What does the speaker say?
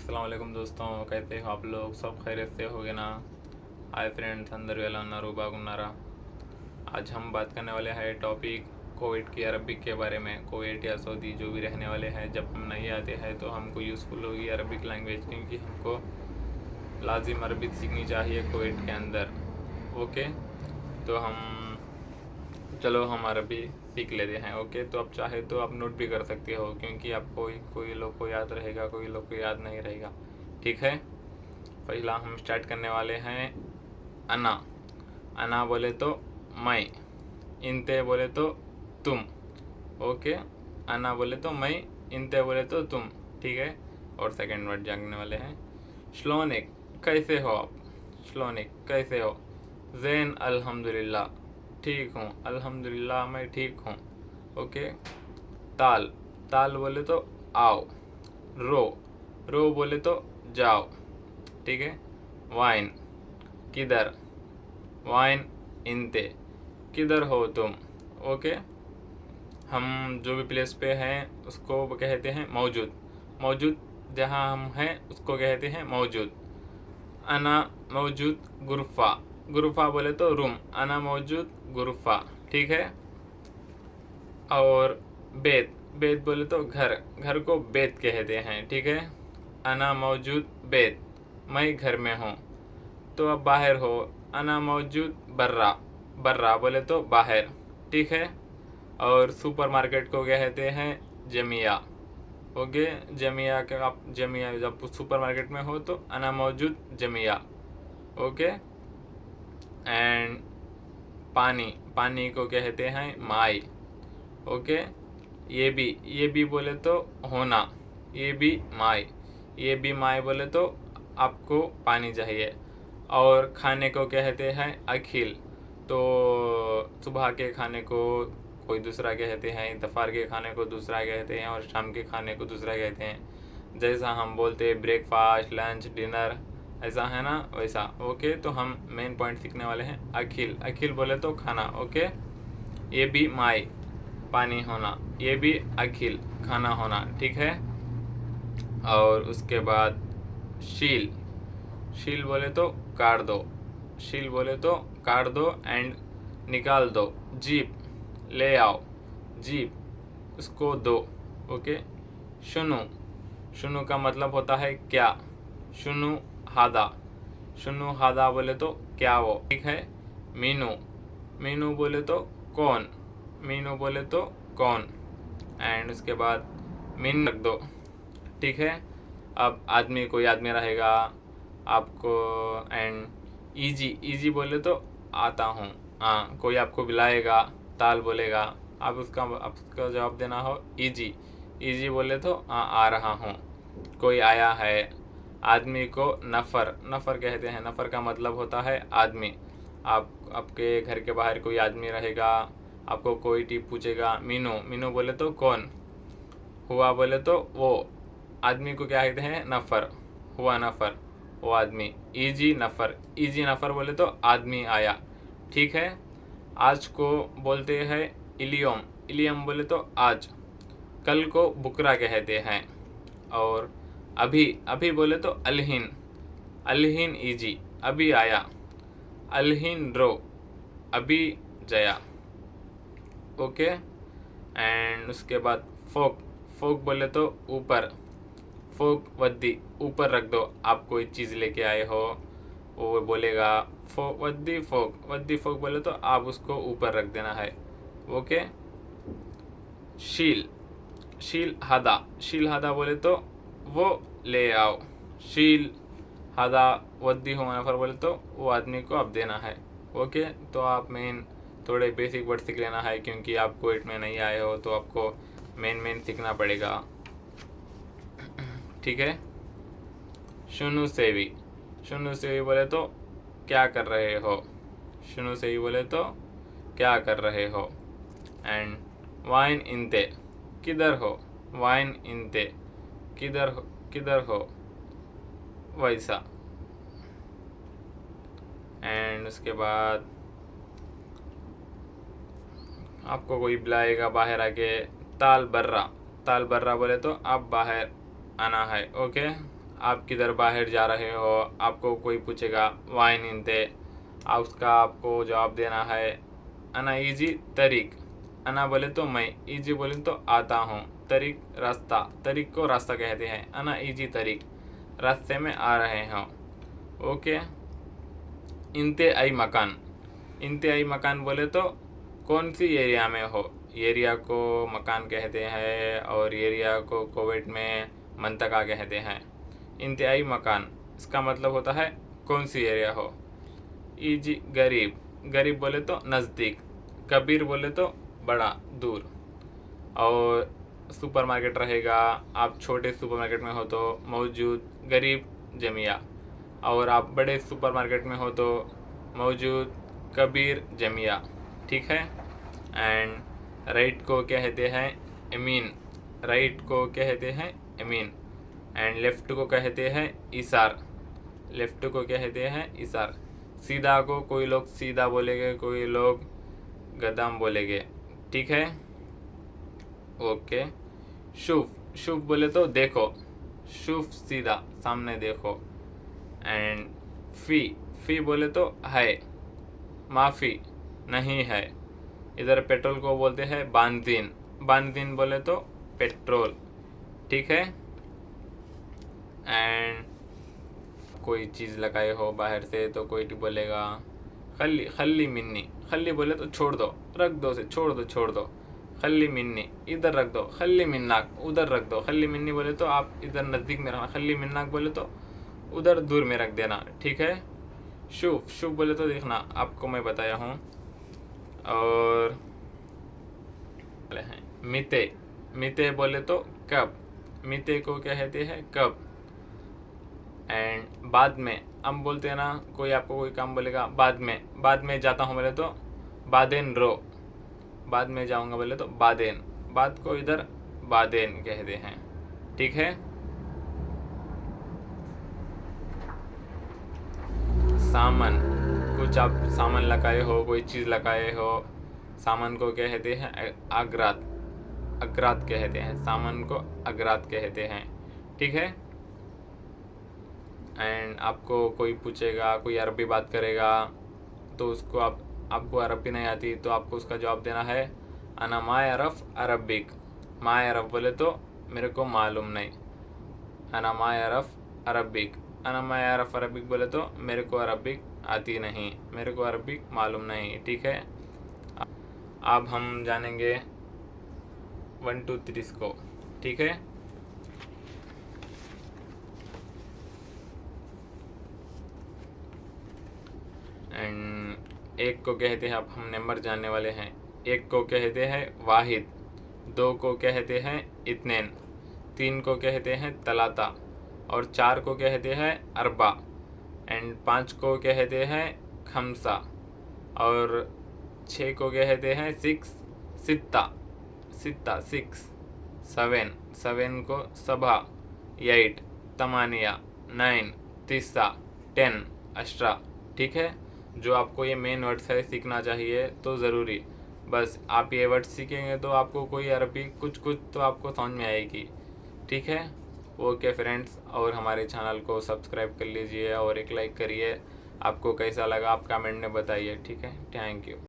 अस्सलाम वालेकुम दोस्तों, कैसे हो आप लोग? सब खैरियत से होगे ना? हाय फ्रेंड्स, अंदर वेला उన్నారు బాగున్నారా? आज हम बात करने वाले हैं टॉपिक कोविड की अरबिक के बारे में। कोविड या सऊदी जो भी रहने वाले हैं, जब हम नहीं आते हैं तो हमको यूज़फुल होगी अरबिक लैंग्वेज, क्योंकि हमको लाजिम अरबिक सीखनी चाहिए कोविड के अंदर। ओके, तो हम अरबी सीख लेते हैं। ओके, तो आप चाहे तो आप नोट भी कर सकते हो, क्योंकि आपको कोई लोग को याद रहेगा, कोई लोग को याद नहीं रहेगा। ठीक है, पहला हम स्टार्ट करने वाले हैं अना। अना बोले तो मैं, इनते बोले तो तुम। ओके, अना बोले तो मैं, इनते बोले तो तुम। ठीक है, और सेकंड वर्ड जानने वाले हैं श्लोनिक, कैसे हो आप? श्लोनिक, कैसे हो? जैन, अल्हम्दुलिल्लाह, ठीक हूँ। अल्हम्दुलिल्लाह, मैं ठीक हूँ। ओके, ताल, ताल बोले तो आओ। रो, रो बोले तो जाओ। ठीक है, वाइन, किधर? वाइन, इनते, किधर हो तुम? ओके, हम जो भी प्लेस पे हैं उसको कहते हैं मौजूद। मौजूद जहाँ हम हैं उसको कहते हैं मौजूद। अना मौजूद गुरफा, गुरफा बोले तो रूम। अना मौजूद गुरफा। ठीक है, और बेत, बेत बोले तो घर, घर को बेत कहते हैं। ठीक है, अना मौजूद बेत, मैं घर में हूँ। तो अब बाहर हो, अना मौजूद बर्रा, बर्रा बोले तो बाहर। ठीक है, और सुपरमार्केट को कहते हैं जमिया। ओके, जमिया का आप जमिया जब सुपरमार्केट में हो तो अना मौजूद जमिया। ओके, एंड पानी, पानी को कहते हैं माई। ओके, ये भी बोले तो होना, ये भी माई, ये भी माई बोले तो आपको पानी चाहिए। और खाने को कहते हैं अखिल। तो सुबह के खाने को कोई दूसरा कहते हैं, दोपहर के खाने को दूसरा कहते हैं, और शाम के खाने को दूसरा कहते हैं। जैसा हम बोलते हैं ब्रेकफास्ट, लंच, डिनर, ऐसा है ना, वैसा। ओके, तो हम मेन पॉइंट सीखने वाले हैं अखिल। अखिल बोले तो खाना। ओके, ये भी माई, पानी होना, ये भी अखिल, खाना होना। ठीक है, और उसके बाद शील, शील बोले तो काट दो, शील बोले तो काट दो एंड निकाल दो। जीप, ले आओ, जीप, उसको दो। ओके, शुनु, शुनु का मतलब होता है क्या। शुनु हादा, शुनु हादा बोले तो क्या वो। ठीक है, मीनू, मीनू बोले तो कौन, मीनू बोले तो कौन, एंड उसके बाद मीन रख दो। ठीक है, अब आदमी, कोई आदमी रहेगा आपको, एंड इजी, इजी बोले तो आता हूँ। हाँ, कोई आपको बुलाएगा, ताल बोलेगा, आप उसका जवाब देना हो इजी। इजी बोले तो आ रहा हूँ। कोई आया है, आदमी को नफ़र, नफ़र कहते हैं। नफ़र का मतलब होता है आदमी। आपके घर के बाहर कोई आदमी रहेगा, आपको कोई टिप पूछेगा, मीनू, मीनू बोले तो कौन, हुआ बोले तो वो, आदमी को क्या कहते हैं, नफ़र, हुआ नफ़र, वो आदमी। इजी नफ़र, इजी नफ़र बोले तो आदमी आया। ठीक है, आज को बोलते हैं इलियम, इलियम बोले तो आज। कल को बुकरा कहते हैं। और अभी, अभी बोले तो अलहिन, अलहिन इजी, अभी आया। अलहिन रो, अभी जया। ओके, एंड उसके बाद फोक, फोक बोले तो ऊपर। फोक वद्दी, ऊपर रख दो। आप कोई चीज़ लेके आए हो, वो बोलेगा फोक वद्दी फोक, वद्दी फोक बोले तो आप उसको ऊपर रख देना है। ओके, शील, शील हादा, शील हादा बोले तो वो ले आओ। शील हादा वद्दी हो नफर बोले तो वो आदमी को आप देना है। ओके, तो आप मेन थोड़े बेसिक वर्ड सीख लेना है, क्योंकि आप कोविड में नहीं आए हो तो आपको मेन सीखना पड़ेगा। ठीक है, शुनु सेवी, शुनु सेवी बोले तो क्या कर रहे हो। शुनु सेवी बोले तो क्या कर रहे हो। एंड वाइन इनते, किधर हो। वाइन इनते, किधर हो, किधर हो, वैसा। एंड उसके बाद आपको कोई बुलाएगा बाहर आके, ताल बर्रा, ताल बर्रा बोले तो आप बाहर आना है। ओके, आप किधर बाहर जा रहे हो, आपको कोई पूछेगा वाइन इंते, उसका आपको जवाब देना है अना इजी तरीक। अना बोले तो मैं, इजी बोले तो आता हूँ, तरीक रास्ता, तरीक को रास्ता कहते हैं। अना इजी तरीक, रास्ते में आ रहे हो। ओके। इंते आई मकान, इंते आई मकान बोले तो कौन सी एरिया में हो, एरिया को मकान कहते हैं और एरिया को कुवैत में मंतका कहते हैं। इंतहाई मकान इसका मतलब होता है कौन सी एरिया हो। इजी गरीब, गरीब बोले तो नज़दीक, कबीर बोले तो बड़ा दूर। और सुपरमार्केट रहेगा, आप छोटे सुपरमार्केट में हो तो मौजूद गरीब जमिया, और आप बड़े सुपरमार्केट में हो तो मौजूद कबीर जमिया। ठीक है। एंड राइट को कहते हैं अमीन, राइट को कहते हैं अमीन। एंड लेफ्ट को कहते हैं इसार, लेफ्ट को कहते हैं इसार। सीधा को कोई लोग सीधा बोलेंगे, कोई लोग गदाम बोलेंगे। ठीक है। ओके। शुभ, शुभ बोले तो देखो, शुभ सीधा सामने देखो। एंड फी, फी बोले तो है, माफ़ी नहीं है। इधर पेट्रोल को बोलते हैं बांजीन, बांजीन बोले तो पेट्रोल। ठीक है। एंड कोई चीज़ लगाए हो बाहर से तो कोई बोलेगा खल्ली, खल्ली मिन्नी, खल्ली बोले तो छोड़ दो, रख दो से, छोड़ दो, छोड़ दो। खल्ली मिन्नी इधर रख दो, खल्ली मिन्नाक उधर रख दो। खल्ली मिन्नी बोले तो आप इधर नज़दीक में रखना, खल्ली मिन्नाक बोले तो उधर दूर में रख देना। ठीक है। शुभ, शुभ बोले तो देखना आपको मैं बताया हूँ। और मिते, मिते बोले तो कब, मिते को कहते हैं कब। एंड बाद में, हम बोलते हैं ना, कोई आपको कोई काम बोलेगा बाद में, बाद में जाता हूँ बोले तो बादेन रो, बाद में जाऊँगा बोले तो बादेन, बाद को इधर बादेन कहते हैं। ठीक है। सामान, कुछ आप सामान लगाए हो, कोई चीज़ लगाए हो, सामान को कहते हैं अगरात, अगरात कहते हैं, सामान को अगरात कहते हैं। ठीक है। एंड आपको कोई पूछेगा, कोई अरबी बात करेगा तो उसको आपको अरबी नहीं आती तो आपको उसका जवाब देना है अना मा अरफ अरबिक। मा अरफ बोले तो मेरे को मालूम नहीं, अना मा अरफ अरबिक। अना मा अरफ अरबिक बोले तो मेरे को अरबिक आती नहीं, मेरे को अरबिक मालूम नहीं। ठीक है। अब हम जानेंगे 1 2 3 को। ठीक है। एंड एक को कहते हैं, अब हम नंबर जानने वाले हैं। एक को कहते हैं वाहिद, 2 को कहते हैं इत्नेन, 3 को कहते हैं तलाता, और 4 को कहते हैं अरबा, एंड 5 को कहते हैं खमसा, और 6 को कहते हैं सिक्स, सित्ता, सित्ता 6, 7 को सबा, 8 तमानिया, 9 तिस्सा, 10 अशरा। ठीक है। जो आपको ये मेन वर्ड्स है सीखना चाहिए तो ज़रूरी, बस आप ये वर्ड्स सीखेंगे तो आपको कोई अरबी कुछ कुछ तो आपको समझ में आएगी। ठीक है। ओके फ्रेंड्स, और हमारे चैनल को सब्सक्राइब कर लीजिए और एक लाइक करिए। आपको कैसा लगा आप कमेंट में बताइए। ठीक है। Thank you.